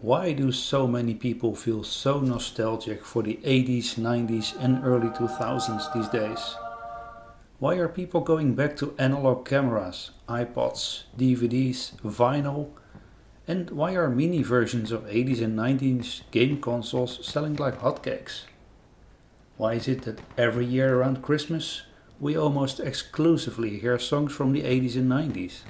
Why do so many people feel so nostalgic for the 80s, 90s and early 2000s these days? Why are people going back to analog cameras, iPods, DVDs, vinyl? And why are mini versions of 80s and 90s game consoles selling like hotcakes? Why is it that every year around Christmas we almost exclusively hear songs from the 80s and 90s?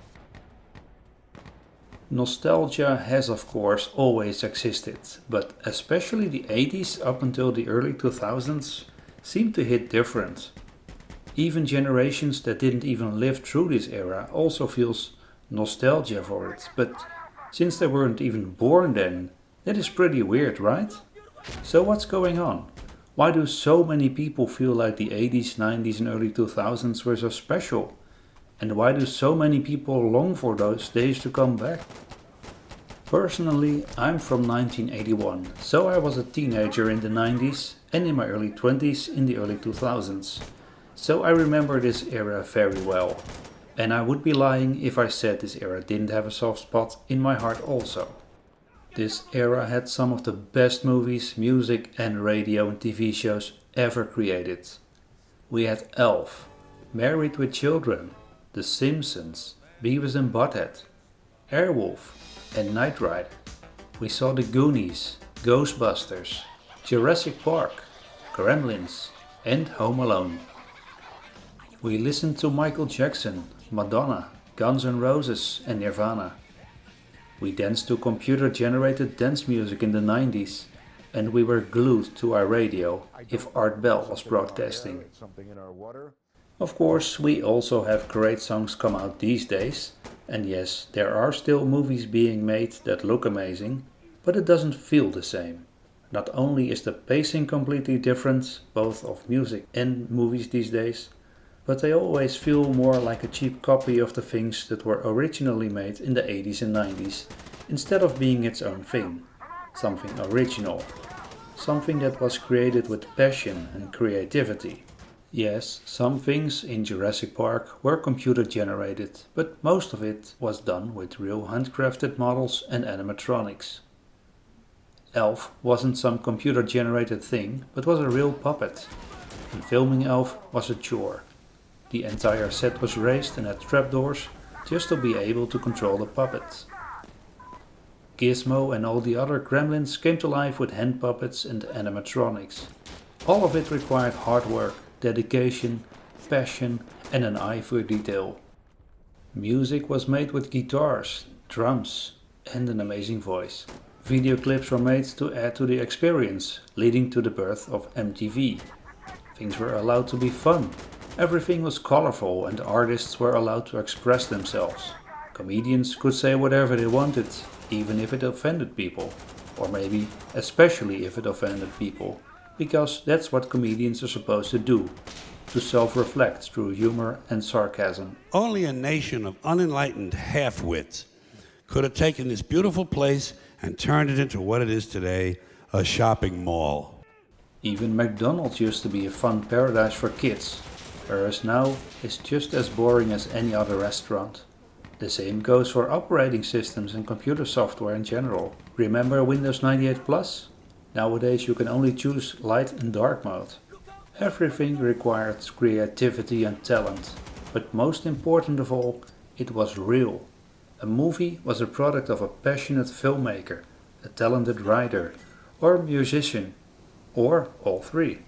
Nostalgia has of course always existed, but especially the 80s up until the early 2000s seemed to hit different. Even generations that didn't even live through this era also feels nostalgia for it, but since they weren't even born then, that is pretty weird, right? So what's going on? Why do so many people feel like the 80s, 90s and early 2000s were so special? And why do so many people long for those days to come back? Personally, I'm from 1981, so I was a teenager in the 90s and in my early 20s in the early 2000s. So I remember this era very well. And I would be lying if I said this era didn't have a soft spot in my heart also. This era had some of the best movies, music and radio and TV shows ever created. We had Elf, Married with Children, The Simpsons, Beavis and Butthead, Airwolf and Knight Rider. We saw The Goonies, Ghostbusters, Jurassic Park, Gremlins and Home Alone. We listened to Michael Jackson, Madonna, Guns N' Roses and Nirvana. We danced to computer-generated dance music in the 90s, and we were glued to our radio if Art Bell was broadcasting. Of course, we also have great songs come out these days, and yes, there are still movies being made that look amazing, but it doesn't feel the same. Not only is the pacing completely different, both of music and movies these days, but they always feel more like a cheap copy of the things that were originally made in the 80s and 90s, instead of being its own thing, something original, something that was created with passion and creativity. Yes, some things in Jurassic Park were computer generated, but most of it was done with real handcrafted models and animatronics. Elf wasn't some computer generated thing, but was a real puppet, and filming Elf was a chore. The entire set was raised and had trapdoors just to be able to control the puppets. Gizmo and all the other gremlins came to life with hand puppets and animatronics. All of it required hard work, dedication, passion and an eye for detail. Music was made with guitars, drums and an amazing voice. Video clips were made to add to the experience, leading to the birth of MTV. Things were allowed to be fun. Everything was colorful and artists were allowed to express themselves. Comedians could say whatever they wanted, even if it offended people. Or maybe especially if it offended people, because that's what comedians are supposed to do, to self-reflect through humor and sarcasm. Only a nation of unenlightened half-wits could have taken this beautiful place and turned it into what it is today, a shopping mall. Even McDonald's used to be a fun paradise for kids, whereas now it's just as boring as any other restaurant. The same goes for operating systems and computer software in general. Remember Windows 98 Plus? Nowadays you can only choose light and dark mode. Everything required creativity and talent, but most important of all, it was real. A movie was a product of a passionate filmmaker, a talented writer, or musician, or all three.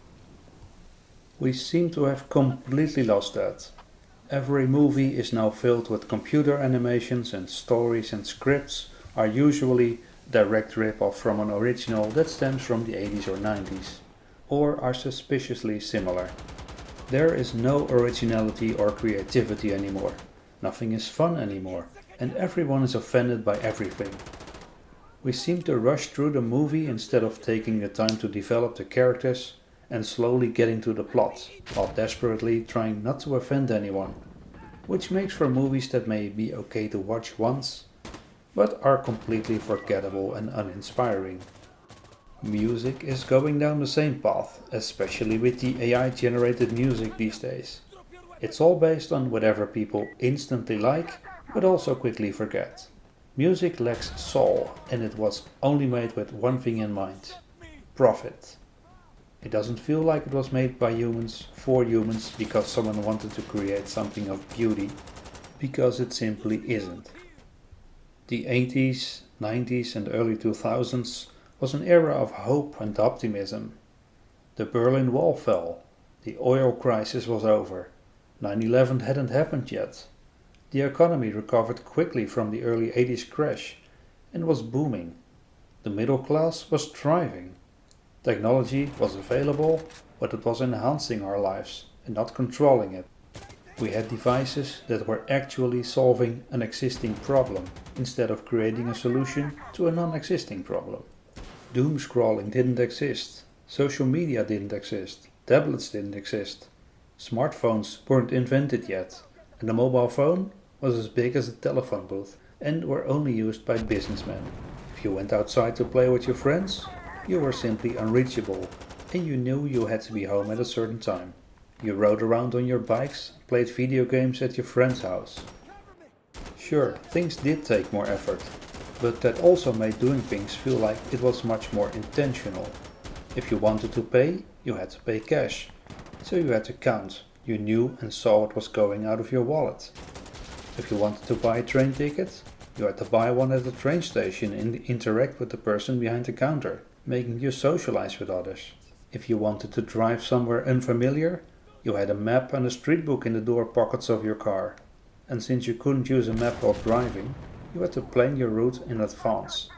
We seem to have completely lost that. Every movie is now filled with computer animations, and stories and scripts are usually direct rip-off from an original that stems from the 80s or 90s, or are suspiciously similar. There is no originality or creativity anymore. Nothing is fun anymore, and everyone is offended by everything. We seem to rush through the movie instead of taking the time to develop the characters and slowly getting to the plot, while desperately trying not to offend anyone, which makes for movies that may be okay to watch once, but are completely forgettable and uninspiring. Music is going down the same path, especially with the AI-generated music these days. It's all based on whatever people instantly like, but also quickly forget. Music lacks soul, and it was only made with one thing in mind: profit. It doesn't feel like it was made by humans, for humans, because someone wanted to create something of beauty, because it simply isn't. The 80s, 90s and early 2000s was an era of hope and optimism. The Berlin Wall fell, the oil crisis was over, 9/11 hadn't happened yet. The economy recovered quickly from the early 80s crash and was booming. The middle class was thriving. Technology was available, but it was enhancing our lives and not controlling it. We had devices that were actually solving an existing problem instead of creating a solution to a non-existing problem. Doom scrolling didn't exist. Social media didn't exist. Tablets didn't exist. Smartphones weren't invented yet, and the mobile phone was as big as a telephone booth and were only used by businessmen. If you went outside to play with your friends, you were simply unreachable, and you knew you had to be home at a certain time. You rode around on your bikes, played video games at your friend's house. Sure, things did take more effort, but that also made doing things feel like it was much more intentional. If you wanted to pay, you had to pay cash, so you had to count. You knew and saw what was going out of your wallet. If you wanted to buy a train ticket, you had to buy one at the train station and interact with the person behind the counter, making you socialize with others. If you wanted to drive somewhere unfamiliar, you had a map and a street book in the door pockets of your car. And since you couldn't use a map while driving, you had to plan your route in advance,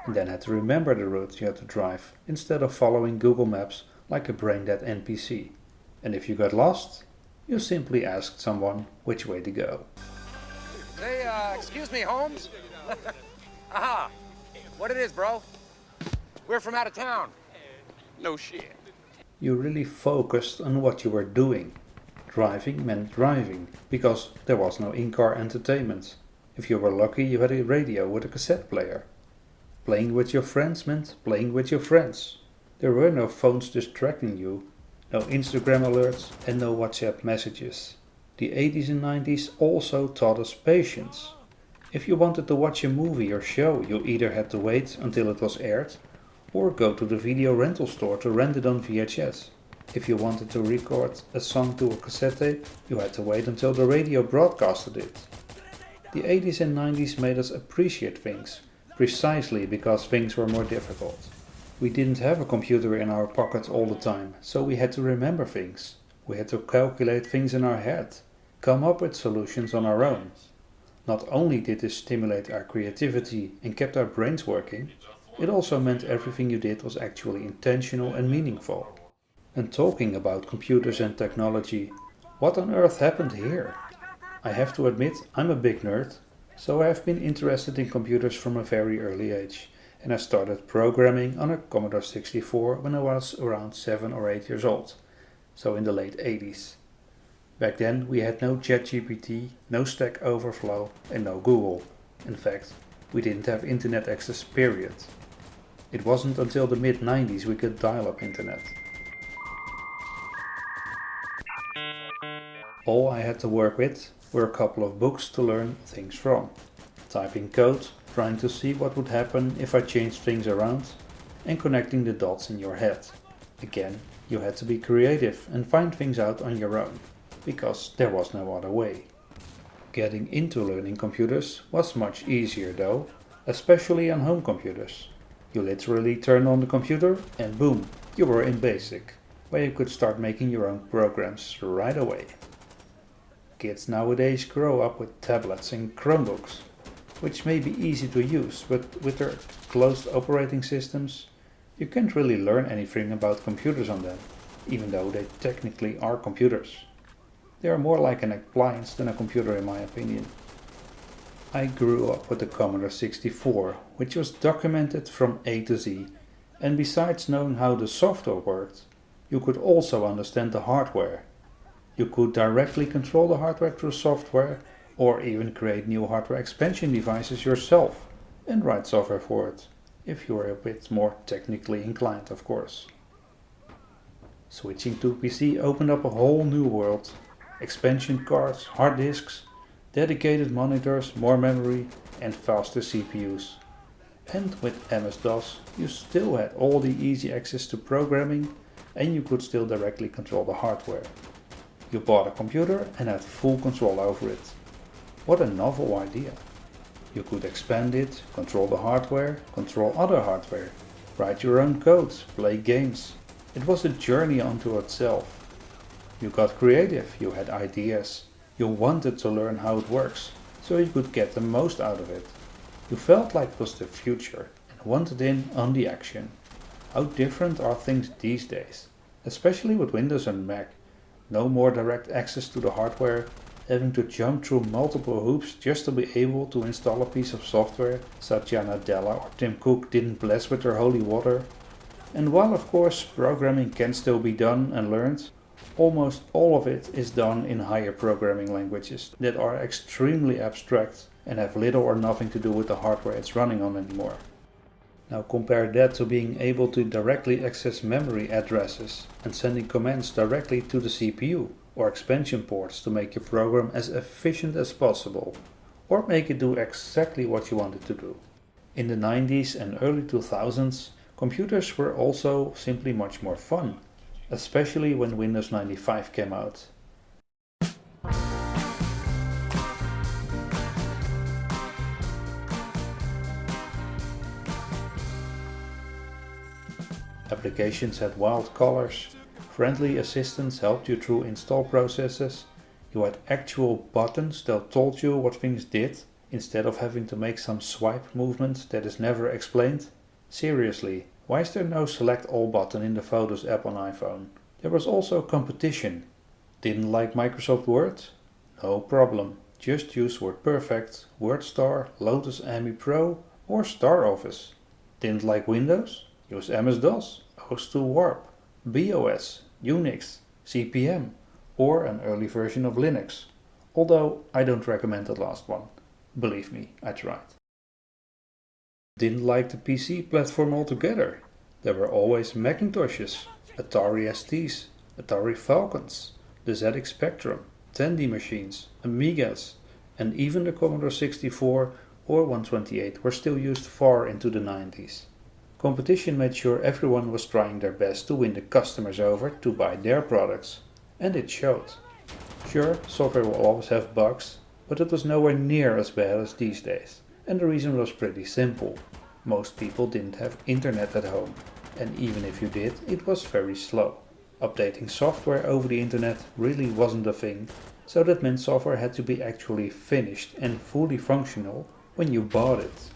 and then had to remember the route you had to drive, instead of following Google Maps like a brain-dead NPC. And if you got lost, you simply asked someone which way to go. Hey, excuse me, Holmes? Aha! What it is, bro? We're from out of town. No shit. You really focused on what you were doing. Driving meant driving, because there was no in-car entertainment. If you were lucky, you had a radio with a cassette player. Playing with your friends meant playing with your friends. There were no phones distracting you, no Instagram alerts and no WhatsApp messages. The 80s and 90s also taught us patience. If you wanted to watch a movie or show, you either had to wait until it was aired, or go to the video rental store to rent it on VHS. If you wanted to record a song to a cassette tape, you had to wait until the radio broadcasted it. The 80s and 90s made us appreciate things, precisely because things were more difficult. We didn't have a computer in our pocket all the time, so we had to remember things. We had to calculate things in our head, come up with solutions on our own. Not only did this stimulate our creativity and kept our brains working, it also meant everything you did was actually intentional and meaningful. And talking about computers and technology, what on earth happened here? I have to admit, I'm a big nerd, so I have been interested in computers from a very early age, and I started programming on a Commodore 64 when I was around 7 or 8 years old, so in the late 80s. Back then we had no ChatGPT, no Stack Overflow and no Google. In fact, we didn't have internet access, period. It wasn't until the mid-90s we could dial-up internet. All I had to work with were a couple of books to learn things from. Typing code, trying to see what would happen if I changed things around, and connecting the dots in your head. Again, you had to be creative and find things out on your own, because there was no other way. Getting into learning computers was much easier though, especially on home computers. You literally turned on the computer and boom, you were in BASIC, where you could start making your own programs right away. Kids nowadays grow up with tablets and Chromebooks, which may be easy to use, but with their closed operating systems, you can't really learn anything about computers on them, even though they technically are computers. They are more like an appliance than a computer in my opinion. I grew up with the Commodore 64, which was documented from A to Z, and besides knowing how the software worked, you could also understand the hardware. You could directly control the hardware through software, or even create new hardware expansion devices yourself, and write software for it, if you were a bit more technically inclined, of course. Switching to PC opened up a whole new world. Expansion cards, hard disks, dedicated monitors, more memory, and faster CPUs. And with MS-DOS, you still had all the easy access to programming and you could still directly control the hardware. You bought a computer and had full control over it. What a novel idea! You could expand it, control the hardware, control other hardware, write your own code, play games. It was a journey unto itself. You got creative, you had ideas, you wanted to learn how it works, so you could get the most out of it. You felt like it was the future and wanted in on the action. How different are things these days, especially with Windows and Mac. No more direct access to the hardware, having to jump through multiple hoops just to be able to install a piece of software Satya Nadella or Tim Cook didn't bless with their holy water. And while of course programming can still be done and learned, almost all of it is done in higher programming languages that are extremely abstract and have little or nothing to do with the hardware it's running on anymore. Now compare that to being able to directly access memory addresses and sending commands directly to the CPU or expansion ports to make your program as efficient as possible, or make it do exactly what you want it to do. In the 90s and early 2000s, computers were also simply much more fun, especially when Windows 95 came out. Applications had wild colors, friendly assistants helped you through install processes, you had actual buttons that told you what things did, instead of having to make some swipe movement that is never explained. Seriously, why is there no select all button in the Photos app on iPhone? There was also competition. Didn't like Microsoft Word? No problem, just use WordPerfect, WordStar, Lotus AMI Pro or StarOffice. Didn't like Windows? Use MS-DOS, OS/2 Warp, BOS, Unix, CP/M, or an early version of Linux. Although I don't recommend the last one. Believe me, I tried. Didn't like the PC platform altogether. There were always Macintoshes, Atari STs, Atari Falcons, the ZX Spectrum, Tandy machines, Amigas, and even the Commodore 64 or 128 were still used far into the 90s. Competition made sure everyone was trying their best to win the customers over to buy their products, and it showed. Sure, software will always have bugs, but it was nowhere near as bad as these days, and the reason was pretty simple. Most people didn't have internet at home, and even if you did, it was very slow. Updating software over the internet really wasn't a thing, so that meant software had to be actually finished and fully functional when you bought it.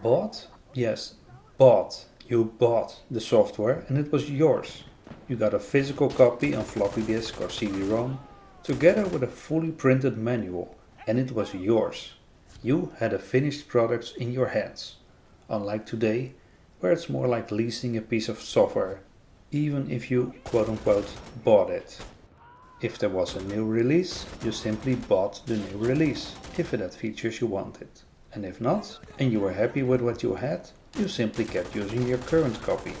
Bought? Yes. Bought. You bought the software and it was yours. You got a physical copy on floppy disk or CD-ROM, together with a fully printed manual, and it was yours. You had a finished product in your hands. Unlike today, where it's more like leasing a piece of software, even if you quote-unquote bought it. If there was a new release, you simply bought the new release, if it had features you wanted. And if not, and you were happy with what you had, you simply kept using your current copy.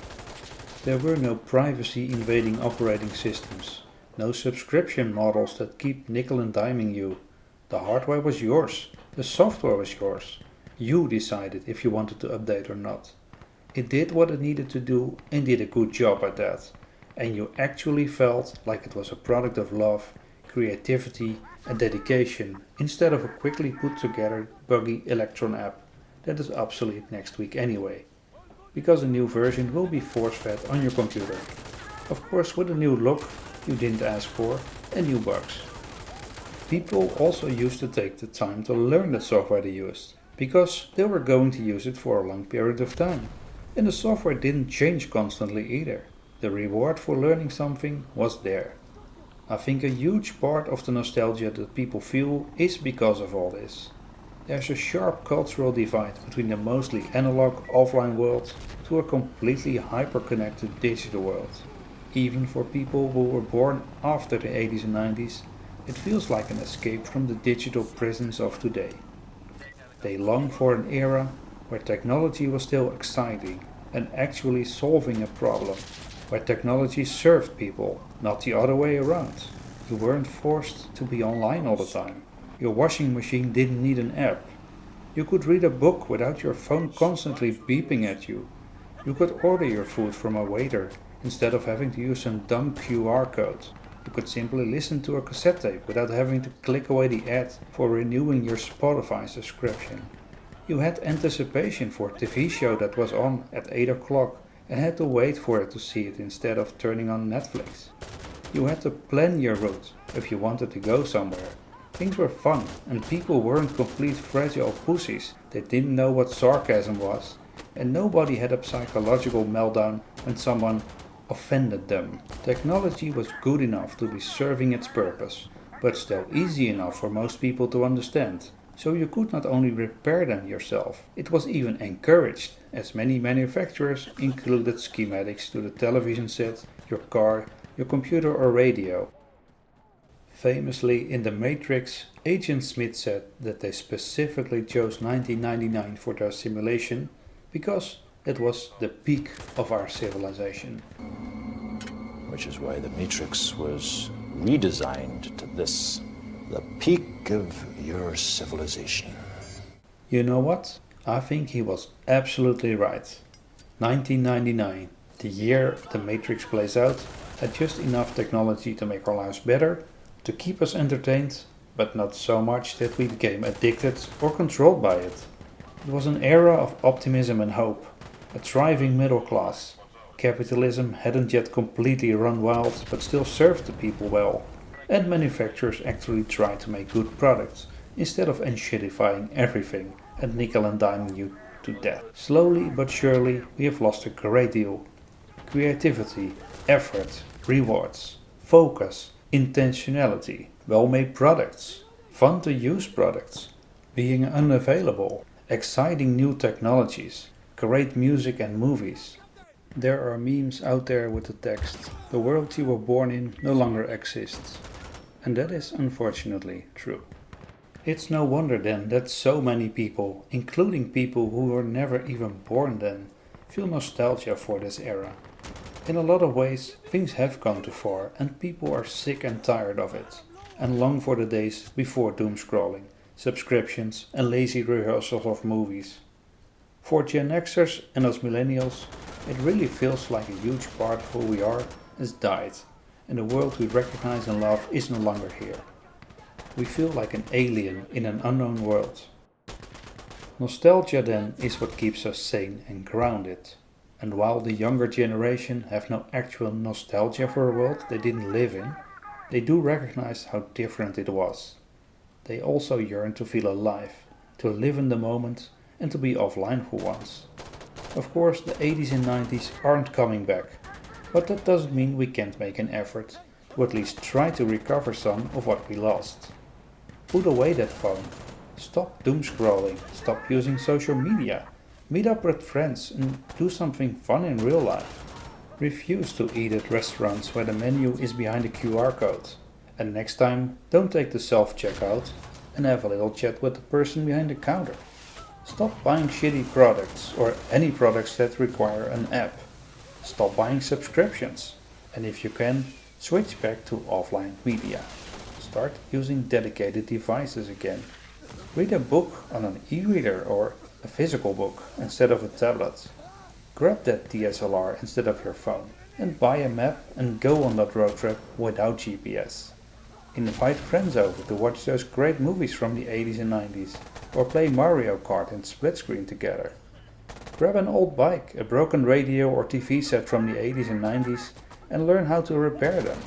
There were no privacy invading operating systems, no subscription models that keep nickel and diming you. The hardware was yours, the software was yours. You decided if you wanted to update or not. It did what it needed to do and did a good job at that. And you actually felt like it was a product of love, creativity and dedication, instead of a quickly put together buggy Electron app that is obsolete next week anyway, because a new version will be force-fed on your computer. Of course with a new look you didn't ask for and new bugs. People also used to take the time to learn the software they used, because they were going to use it for a long period of time. And the software didn't change constantly either. The reward for learning something was there. I think a huge part of the nostalgia that people feel is because of all this. There's a sharp cultural divide between the mostly analog offline world to a completely hyper-connected digital world. Even for people who were born after the 80s and 90s, it feels like an escape from the digital prisons of today. They long for an era where technology was still exciting and actually solving a problem, where technology served people, not the other way around. You weren't forced to be online all the time. Your washing machine didn't need an app. You could read a book without your phone constantly beeping at you. You could order your food from a waiter instead of having to use some dumb QR code. You could simply listen to a cassette tape without having to click away the ad for renewing your Spotify subscription. You had anticipation for a TV show that was on at 8 o'clock and had to wait for it to see it instead of turning on Netflix. You had to plan your route if you wanted to go somewhere. Things were fun and people weren't complete fragile pussies. They didn't know what sarcasm was, and nobody had a psychological meltdown when someone offended them. Technology was good enough to be serving its purpose, but still easy enough for most people to understand. So you could not only repair them yourself, it was even encouraged, as many manufacturers included schematics to the television set, your car, your computer or radio. Famously, in The Matrix, Agent Smith said that they specifically chose 1999 for their simulation because it was the peak of our civilization. Which is why The Matrix was redesigned to this, the peak of your civilization. You know what? I think he was absolutely right. 1999, the year The Matrix plays out, had just enough technology to make our lives better, to keep us entertained, but not so much that we became addicted or controlled by it. It was an era of optimism and hope, a thriving middle class. Capitalism hadn't yet completely run wild, but still served the people well, and manufacturers actually tried to make good products, instead of enshittifying everything and nickel and diming you to death. Slowly but surely we have lost a great deal. Creativity, effort, rewards, focus, intentionality, well-made products, fun to use products, being unavailable, exciting new technologies, great music and movies. There are memes out there with the text, "The world you were born in no longer exists." And that is unfortunately true. It's no wonder then that so many people, including people who were never even born then, feel nostalgia for this era. In a lot of ways, things have gone too far and people are sick and tired of it, and long for the days before doom scrolling, subscriptions and lazy rehearsals of movies. For Gen Xers and us millennials, it really feels like a huge part of who we are has died, and the world we recognize and love is no longer here. We feel like an alien in an unknown world. Nostalgia then is what keeps us sane and grounded. And while the younger generation have no actual nostalgia for a world they didn't live in, they do recognize how different it was. They also yearn to feel alive, to live in the moment and to be offline for once. Of course, the 80s and 90s aren't coming back, but that doesn't mean we can't make an effort to at least try to recover some of what we lost. Put away that phone. Stop doom scrolling. Stop using social media. Meet up with friends and do something fun in real life. Refuse to eat at restaurants where the menu is behind a QR code. And next time, don't take the self-checkout and have a little chat with the person behind the counter. Stop buying shitty products or any products that require an app. Stop buying subscriptions. And if you can, switch back to offline media. Start using dedicated devices again. Read a book on an e-reader or a physical book instead of a tablet. Grab that DSLR instead of your phone and buy a map and go on that road trip without GPS. Invite friends over to watch those great movies from the 80s and 90s or play Mario Kart in split screen together. Grab an old bike, a broken radio or TV set from the 80s and 90s and learn how to repair them.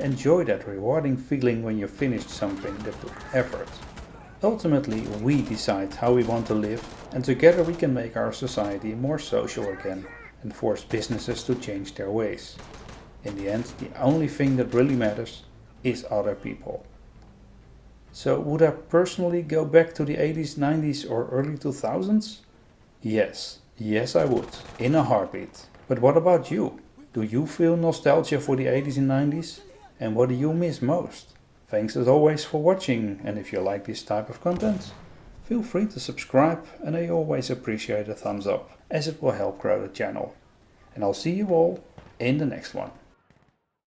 Enjoy that rewarding feeling when you finished something that took effort. Ultimately, we decide how we want to live, and together we can make our society more social again and force businesses to change their ways. In the end, the only thing that really matters is other people. So would I personally go back to the 80s, 90s or early 2000s? Yes I would, in a heartbeat. But what about you? Do you feel nostalgia for the 80s and 90s? And what do you miss most? Thanks as always for watching, and if you like this type of content, feel free to subscribe, and I always appreciate a thumbs up, as it will help grow the channel. And I'll see you all in the next one.